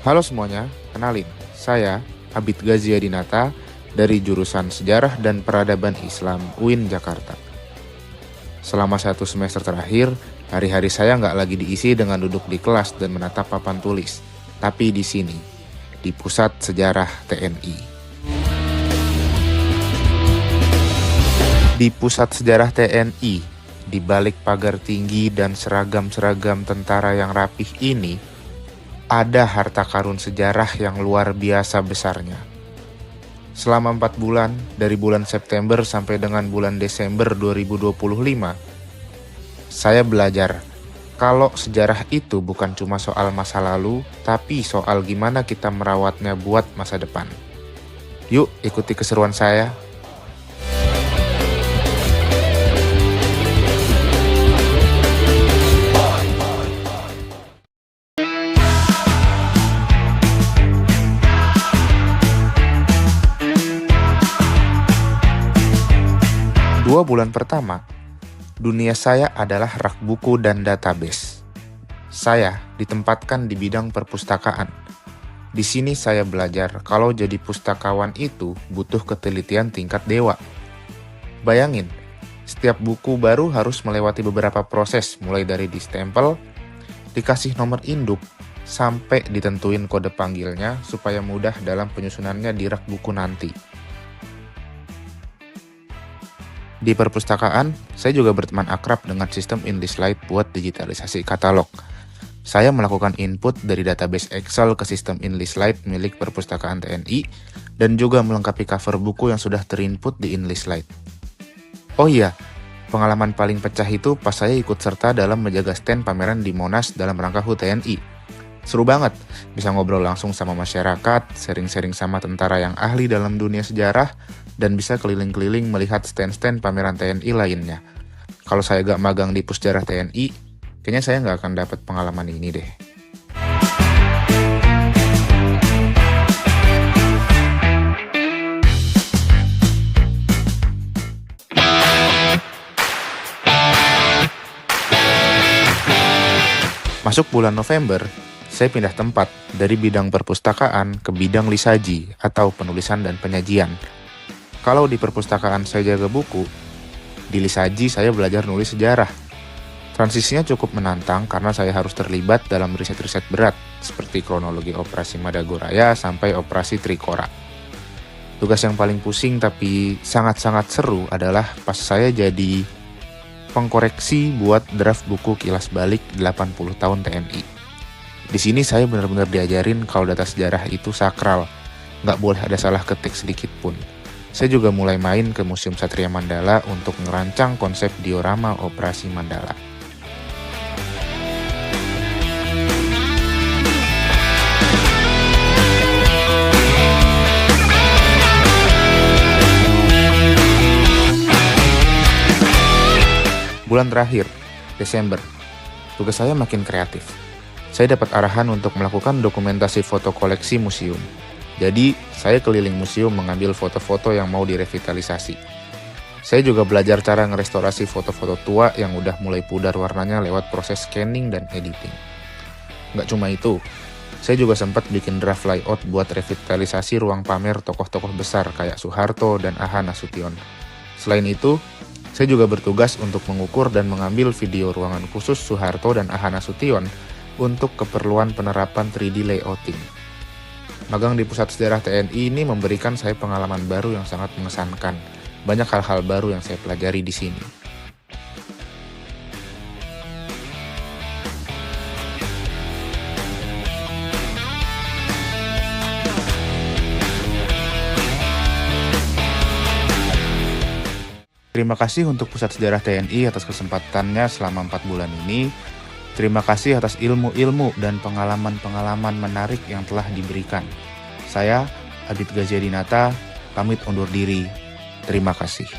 Halo semuanya, kenalin, saya Abid Gaziadinata dari jurusan Sejarah dan Peradaban Islam UIN Jakarta. Selama 1 semester terakhir, hari-hari saya nggak lagi diisi dengan duduk di kelas dan menatap papan tulis, tapi di sini, di Pusat Sejarah TNI. Di Pusat Sejarah TNI, di balik pagar tinggi dan seragam-seragam tentara yang rapih ini, ada harta karun sejarah yang luar biasa besarnya. Selama 4 bulan, dari bulan September sampai dengan bulan Desember 2025, saya belajar kalau sejarah itu bukan cuma soal masa lalu, tapi soal gimana kita merawatnya buat masa depan. Yuk, ikuti keseruan saya. Dua bulan pertama, dunia saya adalah rak buku dan database. Saya ditempatkan di bidang perpustakaan. Di sini saya belajar kalau jadi pustakawan itu butuh ketelitian tingkat dewa. Bayangin, setiap buku baru harus melewati beberapa proses, mulai dari distempel, dikasih nomor induk, sampai ditentuin kode panggilnya supaya mudah dalam penyusunannya di rak buku nanti. Di perpustakaan, saya juga berteman akrab dengan sistem InDesign buat digitalisasi katalog. Saya melakukan input dari database Excel ke sistem InDesign milik perpustakaan TNI dan juga melengkapi cover buku yang sudah terinput di InDesign. Oh iya, pengalaman paling pecah itu pas saya ikut serta dalam menjaga stand pameran di Monas dalam rangka HUT TNI. Seru banget, bisa ngobrol langsung sama masyarakat, sharing-sharing sama tentara yang ahli dalam dunia sejarah, dan bisa keliling-keliling melihat stand-stand pameran TNI lainnya. Kalau saya gak magang di Pussejarah TNI, kayaknya saya gak akan dapat pengalaman ini deh. Masuk bulan November, saya pindah tempat dari bidang perpustakaan ke bidang lisaji atau penulisan dan penyajian. Kalau di perpustakaan saya jaga buku, di lisaji saya belajar nulis sejarah. Transisinya cukup menantang karena saya harus terlibat dalam riset-riset berat, seperti kronologi operasi Madagoraya sampai operasi Trikora. Tugas yang paling pusing tapi sangat-sangat seru adalah pas saya jadi pengkoreksi buat draft buku kilas balik 80 tahun TNI. Di sini saya benar-benar diajarin kalau data sejarah itu sakral, nggak boleh ada salah ketik sedikit pun. Saya juga mulai main ke Museum Satria Mandala untuk ngerancang konsep diorama Operasi Mandala. Bulan terakhir, Desember, tugas saya makin kreatif. Saya dapat arahan untuk melakukan dokumentasi foto koleksi museum. Jadi, saya keliling museum mengambil foto-foto yang mau direvitalisasi. Saya juga belajar cara ngerestorasi foto-foto tua yang udah mulai pudar warnanya lewat proses scanning dan editing. Nggak cuma itu, saya juga sempat bikin draft layout buat revitalisasi ruang pamer tokoh-tokoh besar kayak Soeharto dan Aha Nasution. Selain itu, saya juga bertugas untuk mengukur dan mengambil video ruangan khusus Soeharto dan Aha Nasution untuk keperluan penerapan 3D layouting. Magang di Pusat Sejarah TNI ini memberikan saya pengalaman baru yang sangat mengesankan. Banyak hal-hal baru yang saya pelajari di sini. Terima kasih untuk Pusat Sejarah TNI atas kesempatannya selama 4 bulan ini. Terima kasih atas ilmu-ilmu dan pengalaman-pengalaman menarik yang telah diberikan. Saya, Abid Gaziadinata, pamit undur diri. Terima kasih.